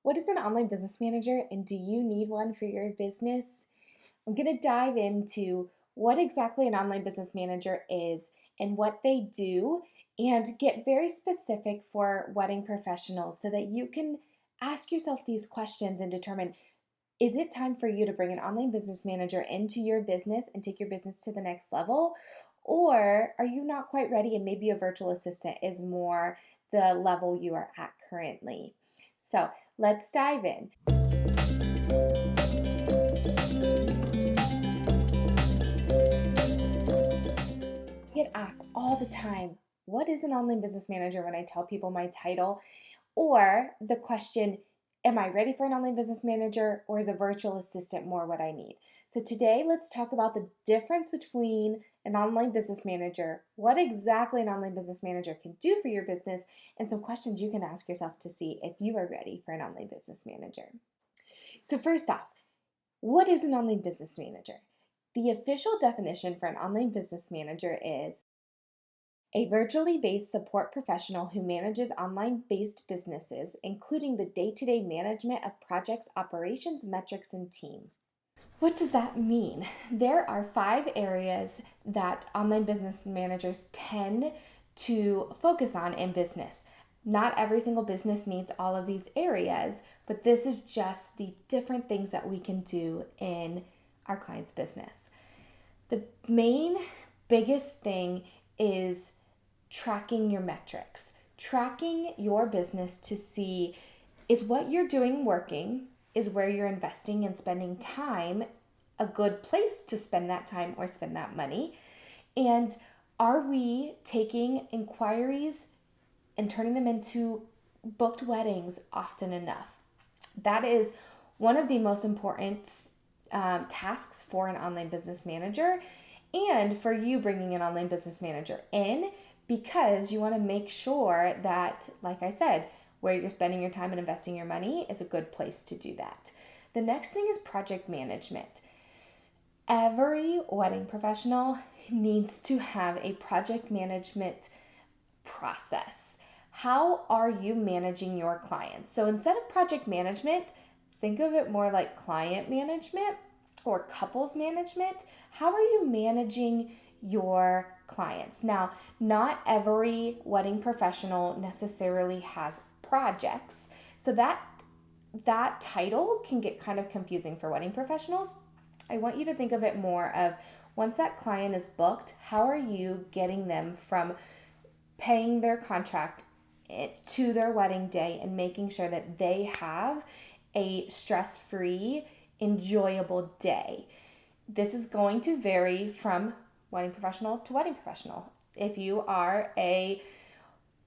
What is an online business manager and do you need one for your business? I'm going to dive into what exactly an online business manager is and what they do, and get very specific for wedding professionals so that you can ask yourself these questions and determine, is it time for you to bring an online business manager into your business and take your business to the next level? Or are you not quite ready and maybe a virtual assistant is more the level you are at currently? So let's dive in. I get asked all the time, what is an online business manager when I tell people my title? Or the question, am I ready for an online business manager or is a virtual assistant more what I need? So today, let's talk about the difference between an online business manager, what exactly an online business manager can do for your business, and some questions you can ask yourself to see if you are ready for an online business manager. So first off, what is an online business manager? The official definition for an online business manager is a virtually based support professional who manages online based businesses, including the day to day management of projects, operations, metrics, and team. What does that mean? There are 5 areas that online business managers tend to focus on in business. Not every single business needs all of these areas, but this is just the different things that we can do in our client's business. The main biggest thing is tracking your metrics, tracking your business to see, is what you're doing working? Is where you're investing and spending time a good place to spend that time or spend that money? And are we taking inquiries and turning them into booked weddings often enough? That is one of the most important tasks for an online business manager, and for you bringing an online business manager in, because you want to make sure that, like I said, where you're spending your time and investing your money is a good place to do that. The next thing is project management. Every wedding professional needs to have a project management process. How are you managing your clients? So instead of project management, think of it more like client management or couples management. How are you managing your clients? Now, not every wedding professional necessarily has projects, so that title can get kind of confusing for wedding professionals. I want you to think of it more of, once that client is booked, how are you getting them from paying their contract to their wedding day and making sure that they have a stress-free, enjoyable day? This is going to vary from wedding professional to wedding professional. If you are a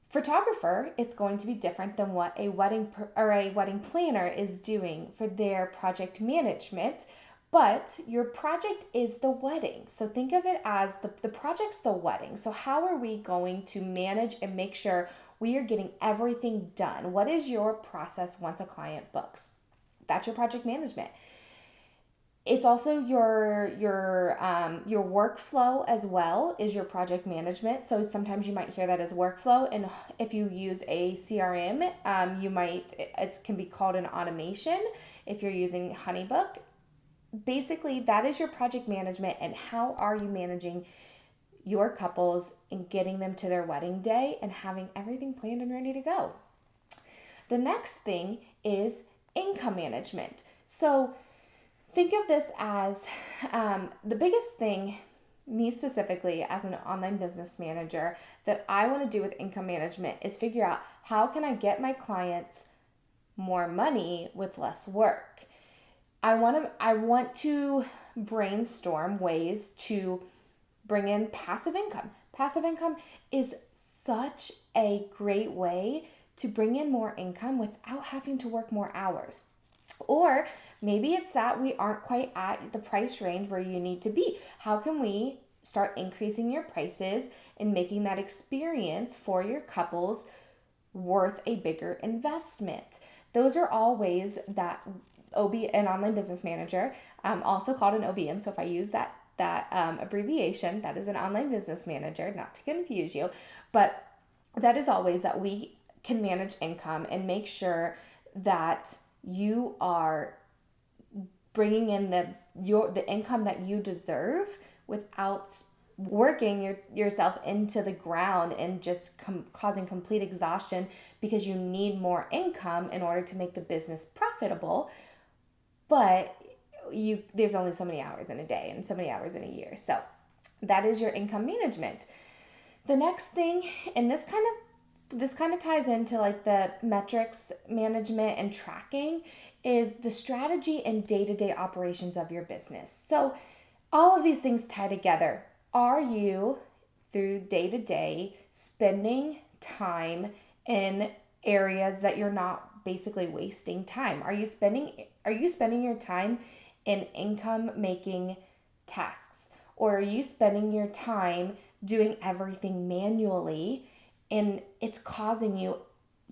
photographer, it's going to be different than what a wedding planner is doing for their project management. But your project is the wedding. So think of it as the project's the wedding. So how are we going to manage and make sure we are getting everything done? What is your process once a client books? That's your project management. It's also your workflow as well is your project management. So sometimes you might hear that as workflow, and if you use a CRM, it can be called an automation if you're using HoneyBook. Basically, that is your project management, and how are you managing your couples and getting them to their wedding day and having everything planned and ready to go. The next thing is income management. So think of this as the biggest thing, me specifically as an online business manager, that I want to do with income management is figure out, how can I get my clients more money with less work? I want to brainstorm ways to bring in passive income. Passive income is such a great way to bring in more income without having to work more hours. Or maybe it's that we aren't quite at the price range where you need to be. How can we start increasing your prices and making that experience for your couples worth a bigger investment? Those are all ways that an online business manager, also called an OBM. So if I use that abbreviation, that is an online business manager, not to confuse you, but that is always that we can manage income and make sure that you are bringing in the income that you deserve without working yourself into the ground and just causing complete exhaustion because you need more income in order to make the business profitable. But there's only so many hours in a day and so many hours in a year. So that is your income management. The next thing, and this kind of ties into like the metrics management and tracking, is the strategy and day-to-day operations of your business. So all of these things tie together. Are you, through day-to-day, spending time in areas that you're not basically wasting time? Are you spending your time in income making tasks? Or are you spending your time doing everything manually, and it's causing you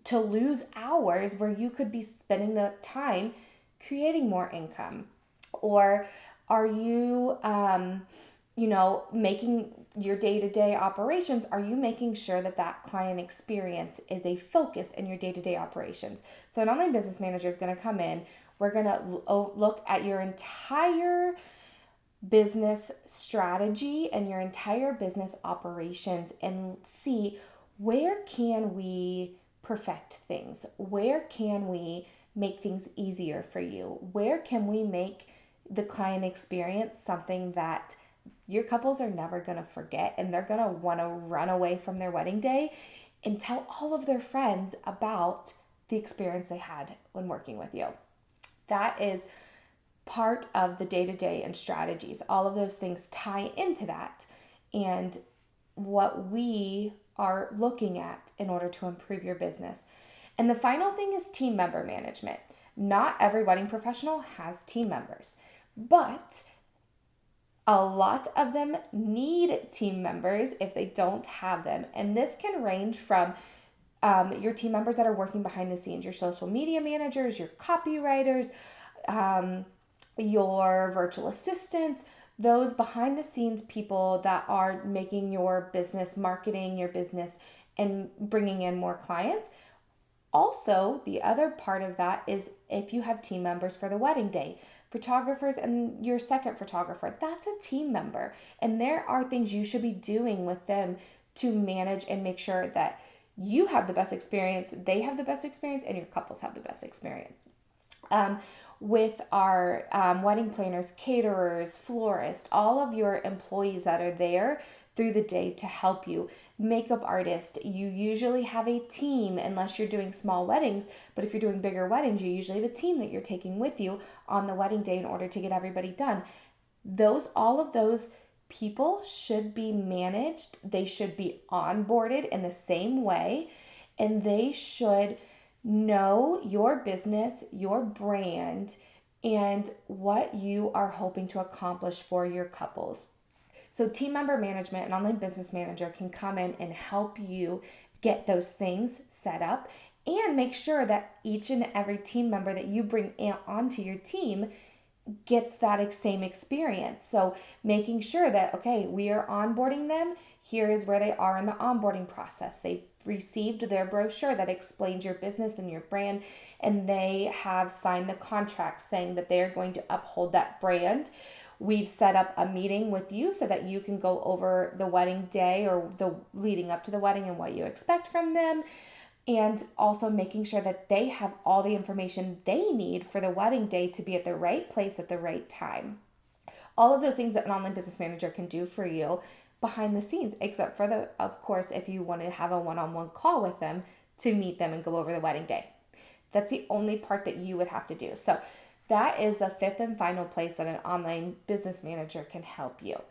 to lose hours where you could be spending the time creating more income? Or are you, making your day-to-day operations, are you making sure that client experience is a focus in your day-to-day operations? So an online business manager is going to come in. We're going to look at your entire business strategy and your entire business operations and see, where can we perfect things? Where can we make things easier for you? Where can we make the client experience something that your couples are never going to forget, and they're going to want to run away from their wedding day and tell all of their friends about the experience they had when working with you? That is part of the day-to-day and strategies. All of those things tie into that and what we are looking at in order to improve your business. And the final thing is team member management. Not every wedding professional has team members, but a lot of them need team members if they don't have them. And this can range from your team members that are working behind the scenes, your social media managers, your copywriters, your virtual assistants, those behind the scenes people that are making your business, marketing your business, and bringing in more clients. Also, the other part of that is if you have team members for the wedding day, photographers and your second photographer, that's a team member. And there are things you should be doing with them to manage and make sure that you have the best experience, they have the best experience, and your couples have the best experience. With our wedding planners, caterers, florists, all of your employees that are there through the day to help you. Makeup artist, you usually have a team unless you're doing small weddings, but if you're doing bigger weddings, you usually have a team that you're taking with you on the wedding day in order to get everybody done. All of those people should be managed. They should be onboarded in the same way, and they should know your business, your brand, and what you are hoping to accomplish for your couples. So team member management, an online business manager can come in and help you get those things set up and make sure that each and every team member that you bring onto your team gets that same experience. So making sure that, okay, we are onboarding them. Here is where they are in the onboarding process. They received their brochure that explains your business and your brand, and they have signed the contract saying that they are going to uphold that brand. We've set up a meeting with you so that you can go over the wedding day or the leading up to the wedding and what you expect from them. And also making sure that they have all the information they need for the wedding day to be at the right place at the right time. All of those things that an online business manager can do for you behind the scenes, except for of course, if you want to have a one-on-one call with them to meet them and go over the wedding day. That's the only part that you would have to do. So that is the fifth and final place that an online business manager can help you.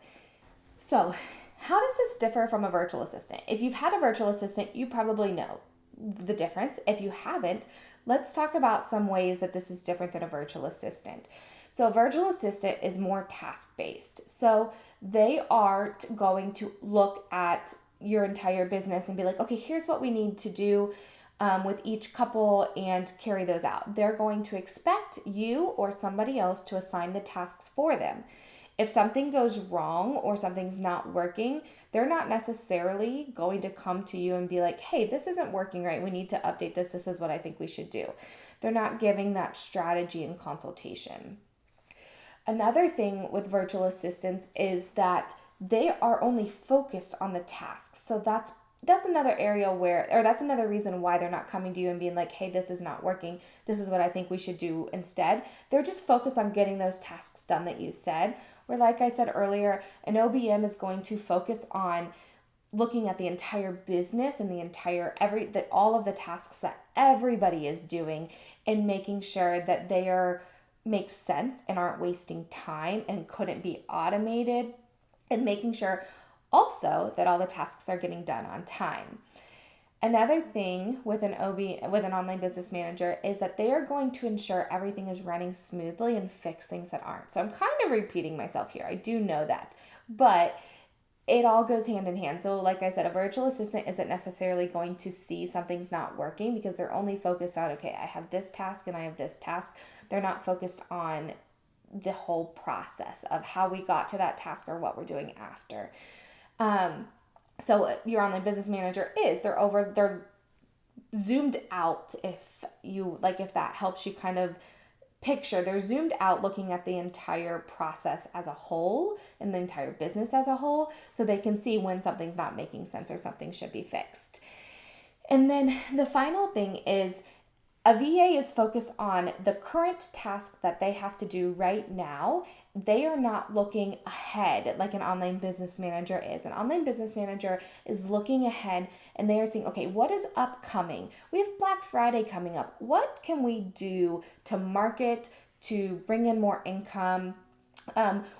So how does this differ from a virtual assistant? If you've had a virtual assistant, you probably know the difference. If you haven't, let's talk about some ways that this is different than a virtual assistant. So a virtual assistant is more task-based. So they are going to look at your entire business and be like, okay, here's what we need to do with each couple and carry those out. They're going to expect you or somebody else to assign the tasks for them. If something goes wrong or something's not working, they're not necessarily going to come to you and be like, hey, this isn't working right. We need to update this. This is what I think we should do. They're not giving that strategy and consultation. Another thing with virtual assistants is that they are only focused on the tasks. So that's another area where, or that's another reason why they're not coming to you and being like, hey, this is not working. This is what I think we should do instead. They're just focused on getting those tasks done that you said. Where, like I said earlier, an OBM is going to focus on looking at the entire business and that all of the tasks that everybody is doing and making sure that they make sense and aren't wasting time and couldn't be automated, and making sure also that all the tasks are getting done on time. Another thing with an online business manager is that they are going to ensure everything is running smoothly and fix things that aren't. So I'm kind of repeating myself here. I do know that, but it all goes hand in hand. So like I said, a virtual assistant isn't necessarily going to see something's not working because they're only focused on, okay, I have this task and I have this task. They're not focused on the whole process of how we got to that task or what we're doing after. So your online business manager they're zoomed out. If that helps you kind of picture, they're zoomed out looking at the entire process as a whole and the entire business as a whole, so they can see when something's not making sense or something should be fixed. And then the final thing is a VA is focused on the current task that they have to do right now. They are not looking ahead like an online business manager is. An online business manager is looking ahead and they are saying, okay, what is upcoming? We have Black Friday coming up. What can we do to market, to bring in more income?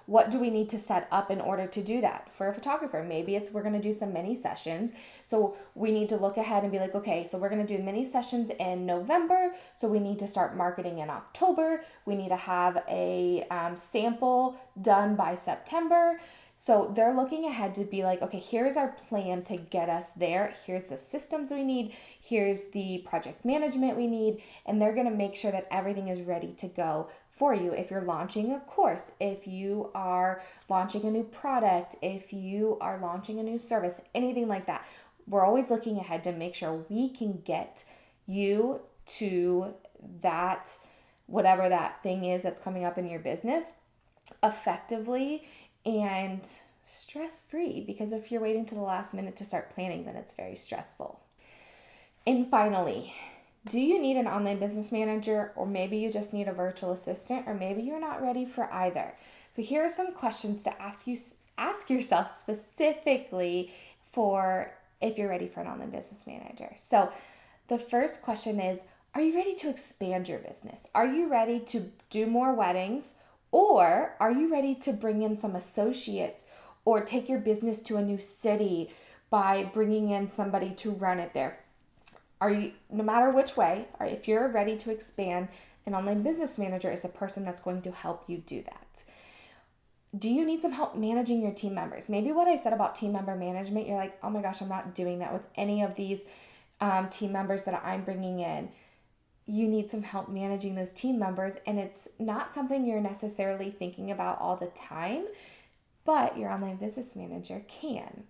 What do we need to set up in order to do that? For a photographer, maybe we're going to do some mini sessions. So we need to look ahead and be like, okay, so we're going to do mini sessions in November. So we need to start marketing in October. We need to have a sample done by September. So they're looking ahead to be like, okay, here's our plan to get us there. Here's the systems we need. Here's the project management we need. And they're going to make sure that everything is ready to go for you. If you're launching a course, if you are launching a new product, if you are launching a new service, anything like that, we're always looking ahead to make sure we can get you to that, whatever that thing is that's coming up in your business, effectively and stress-free, because if you're waiting to the last minute to start planning, then it's very stressful. And finally, do you need an online business manager, or maybe you just need a virtual assistant, or maybe you're not ready for either? So here are some questions to ask yourself specifically for if you're ready for an online business manager. So the first question is, are you ready to expand your business? Are you ready to do more weddings? Or are you ready to bring in some associates or take your business to a new city by bringing in somebody to run it there? No matter which way, if you're ready to expand, an online business manager is the person that's going to help you do that. Do you need some help managing your team members? Maybe what I said about team member management, you're like, oh my gosh, I'm not doing that with any of these team members that I'm bringing in. You need some help managing those team members, and it's not something you're necessarily thinking about all the time, but your online business manager can.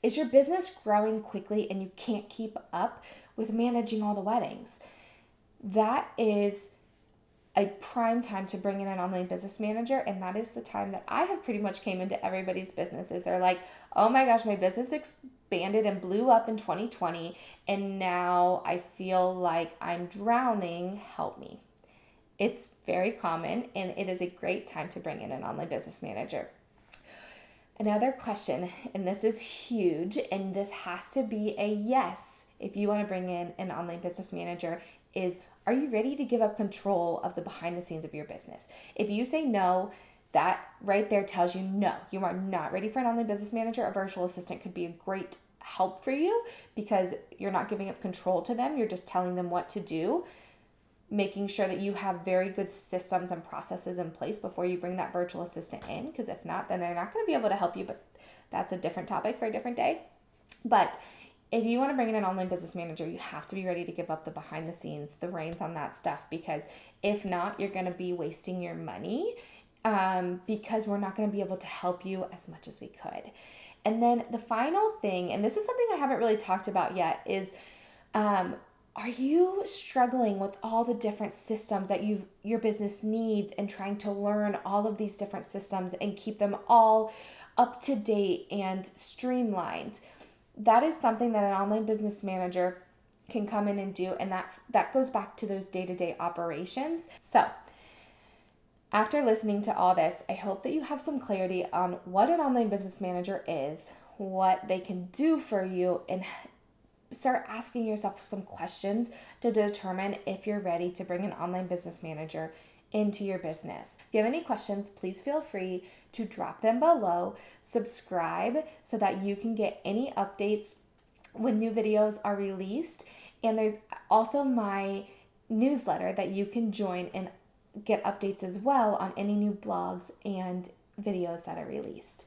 Is your business growing quickly and you can't keep up with managing all the weddings? That is a prime time to bring in an online business manager, and that is the time that I have pretty much came into everybody's businesses. They're like, oh my gosh, my business expanded and blew up in 2020, and now I feel like I'm drowning. Help me. It's very common, and it is a great time to bring in an online business manager. Another question, and this is huge, and this has to be a yes if you want to bring in an online business manager, is, are you ready to give up control of the behind the scenes of your business? If you say no, that right there tells you no, you are not ready for an online business manager. A virtual assistant could be a great help for you because you're not giving up control to them. You're just telling them what to do, making sure that you have very good systems and processes in place before you bring that virtual assistant in, because if not, then they're not going to be able to help you, but that's a different topic for a different day. But if you want to bring in an online business manager, you have to be ready to give up the behind the scenes, the reins on that stuff, because if not, you're going to be wasting your money because we're not going to be able to help you as much as we could. And then the final thing, and this is something I haven't really talked about yet, is are you struggling with all the different systems that your business needs and trying to learn all of these different systems and keep them all up to date and streamlined? That is something that an online business manager can come in and do, and that goes back to those day-to-day operations. So after listening to all this, I hope that you have some clarity on what an online business manager is, what they can do for you, and start asking yourself some questions to determine if you're ready to bring an online business manager into your business. If you have any questions, please feel free to drop them below. Subscribe so that you can get any updates when new videos are released. And there's also my newsletter that you can join and get updates as well on any new blogs and videos that are released.